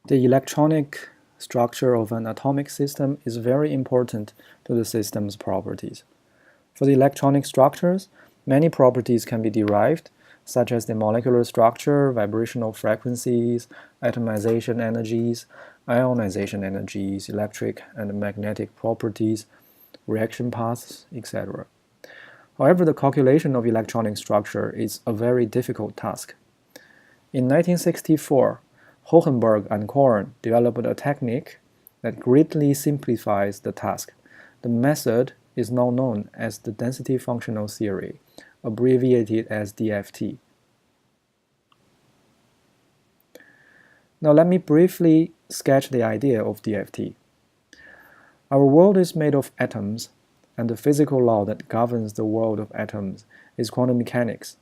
The electronic structure of an atomic system is very important to the system's properties. For the electronic structures, many properties can be derived, such as the molecular structure, vibrational frequencies, atomization energies, ionization energies, electric and magnetic properties, reaction paths, etc. However, the calculation of electronic structure is a very difficult task. In 1964, Hohenberg and Korn developed a technique that greatly simplifies the task. The method is now known as the density functional theory, abbreviated as DFT. Now let me briefly sketch the idea of DFT. Our world is made of atoms, and the physical law that governs the world of atoms is quantum mechanics.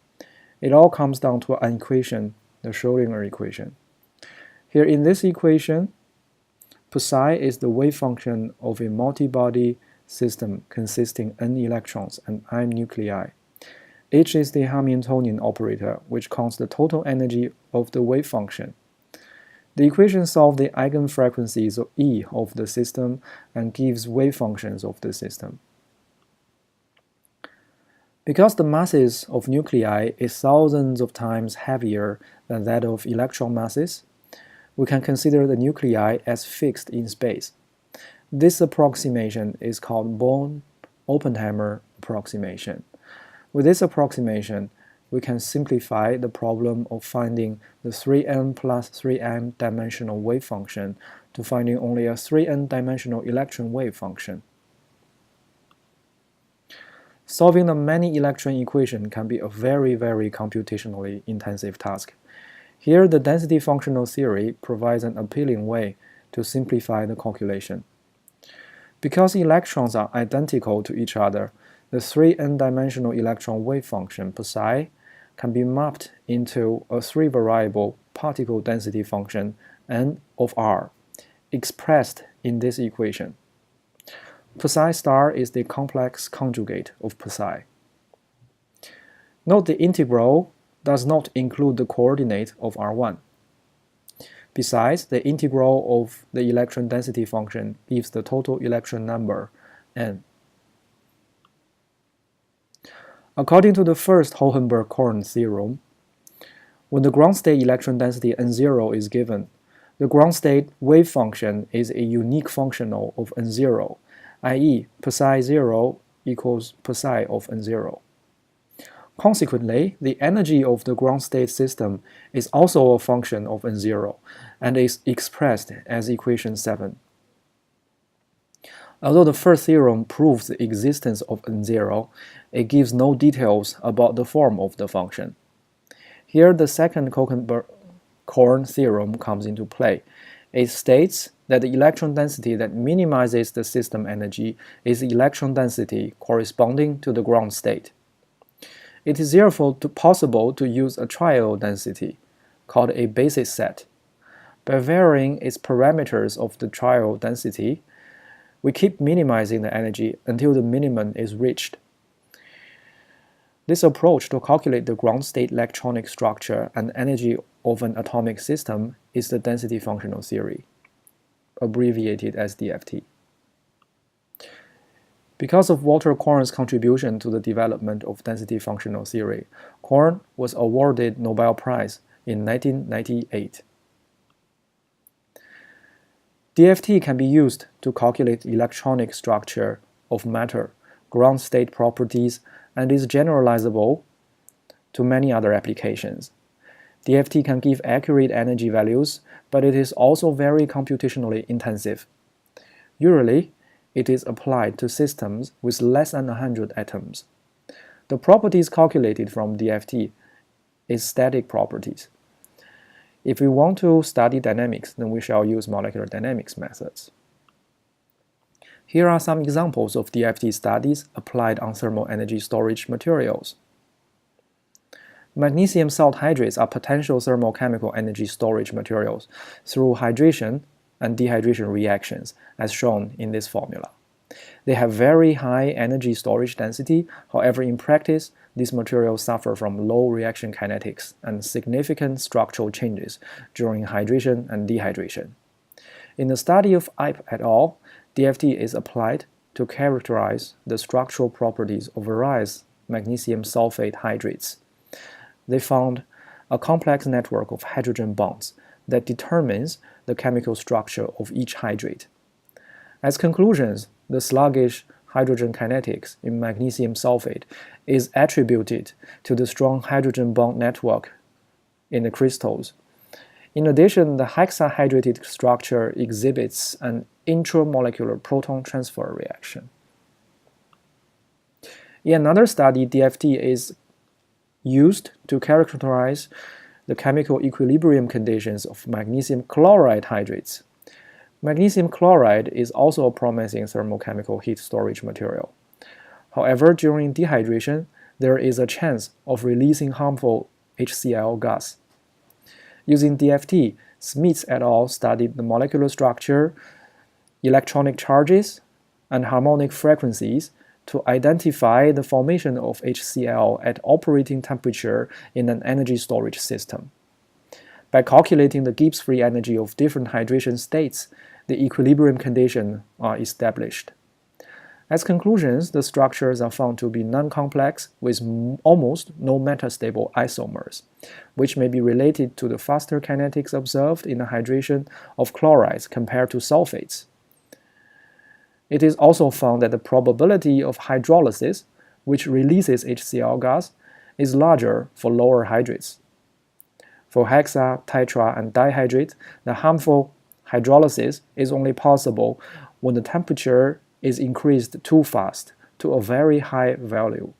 It all comes down to an equation, the Schrödinger equation. Here in this equation, psi is the wave function of a multi-body system consisting n electrons and I nuclei. H is the Hamiltonian operator, which counts the total energy of the wave function. The equation solves the eigenfrequencies of E of the system and gives wave functions of the system. Because the masses of nuclei is thousands of times heavier than that of electron masses, we can consider the nuclei as fixed in space. This approximation is called Born-Oppenheimer approximation. With this approximation, we can simplify the problem of finding the 3n plus 3m dimensional wave function to finding only a 3n dimensional electron wave function. Solving the many electron equation can be a very computationally intensive task. Here, the density functional theory provides an appealing way to simplify the calculation. Because electrons are identical to each other, the 3n-dimensional electron wave function psi can be mapped into a 3-variable particle density function n of r, expressed in this equation. Psi star is the complex conjugate of psi. Note the integral does not include the coordinate of r1. Besides, the integral of the electron density function gives the total electron number, n. According to the first Hohenberg-Korn theorem, when the ground state electron density n0 is given, the ground state wave function is a unique functional of n0, i.e. psi 0 equals psi of n0. Consequently, the energy of the ground state system is also a function of n0 and is expressed as equation 7. Although the first theorem proves the existence of n0, it gives no details about the form of the function. Here, the second Hohenberg-Korn theorem comes into play. It states that the electron density that minimizes the system energy is the electron density corresponding to the ground state. It is therefore possible to use a trial density, called a basis set. By varying its parameters of the trial density, we keep minimizing the energy until the minimum is reached. This approach to calculate the ground state electronic structure and energy of an atomic system is the density functional theory, abbreviated as DFT. Because of Walter Korn's contribution to the development of density functional theory, Korn was awarded Nobel Prize in 1998. DFT can be used to calculate electronic structure of matter, ground state properties, and is generalizable to many other applications. DFT can give accurate energy values, but it is also very computationally intensive. Usually, it is applied to systems with less than 100 atoms. The properties calculated from DFT is static properties. If we want to study dynamics, then we shall use molecular dynamics methods. Here are some examples of DFT studies applied on thermal energy storage materials. Magnesium salt hydrates are potential thermochemical energy storage materials through hydration and dehydration reactions, as shown in this formula. They have very high energy storage density, however in practice, these materials suffer from low reaction kinetics and significant structural changes during hydration and dehydration. In the study of Ip et al., DFT is applied to characterize the structural properties of various magnesium sulfate hydrates. They found a complex network of hydrogen bonds that determines the chemical structure of each hydrate. As conclusions, the sluggish hydrogen kinetics in magnesium sulfate is attributed to the strong hydrogen bond network in the crystals. In addition, the hexahydrated structure exhibits an intramolecular proton transfer reaction. In another study, DFT is used to characterize the chemical equilibrium conditions of magnesium chloride hydrates. Magnesium chloride is also a promising thermochemical heat storage material. However, during dehydration, there is a chance of releasing harmful HCl gas. Using DFT, Smith et al. Studied the molecular structure, electronic charges, and harmonic frequencies to identify the formation of HCl at operating temperature in an energy storage system. By calculating the Gibbs free energy of different hydration states, the equilibrium conditions are established. As conclusions, the structures are found to be non-complex with almost no metastable isomers, which may be related to the faster kinetics observed in the hydration of chlorides compared to sulfates. It is also found that the probability of hydrolysis, which releases HCl gas, is larger for lower hydrates. For hexa, tetra, and dihydrate, the harmful hydrolysis is only possible when the temperature is increased too fast to a very high value.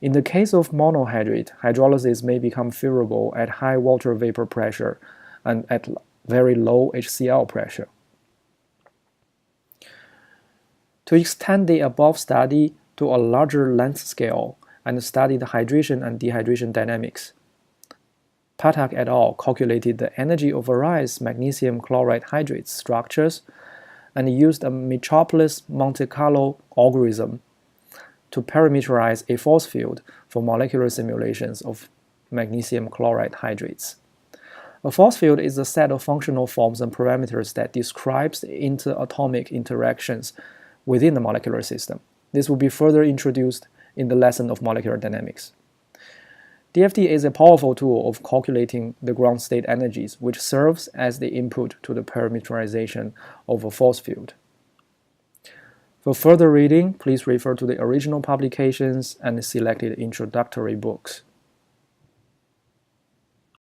In the case of monohydrate, hydrolysis may become favorable at high water vapor pressure and at very low HCl pressure. To extend the above study to a larger length scale and study the hydration and dehydration dynamics, Patak et al. Calculated the energy of various magnesium chloride hydrate structures and used a Metropolis Monte Carlo algorithm to parameterize a force field for molecular simulations of magnesium chloride hydrates. A force field is a set of functional forms and parameters that describes the interatomic interactions within the molecular system. This will be further introduced in the lesson of molecular dynamics. DFT is a powerful tool of calculating the ground state energies, which serves as the input to the parameterization of a force field. For further reading, please refer to the original publications and the selected introductory books.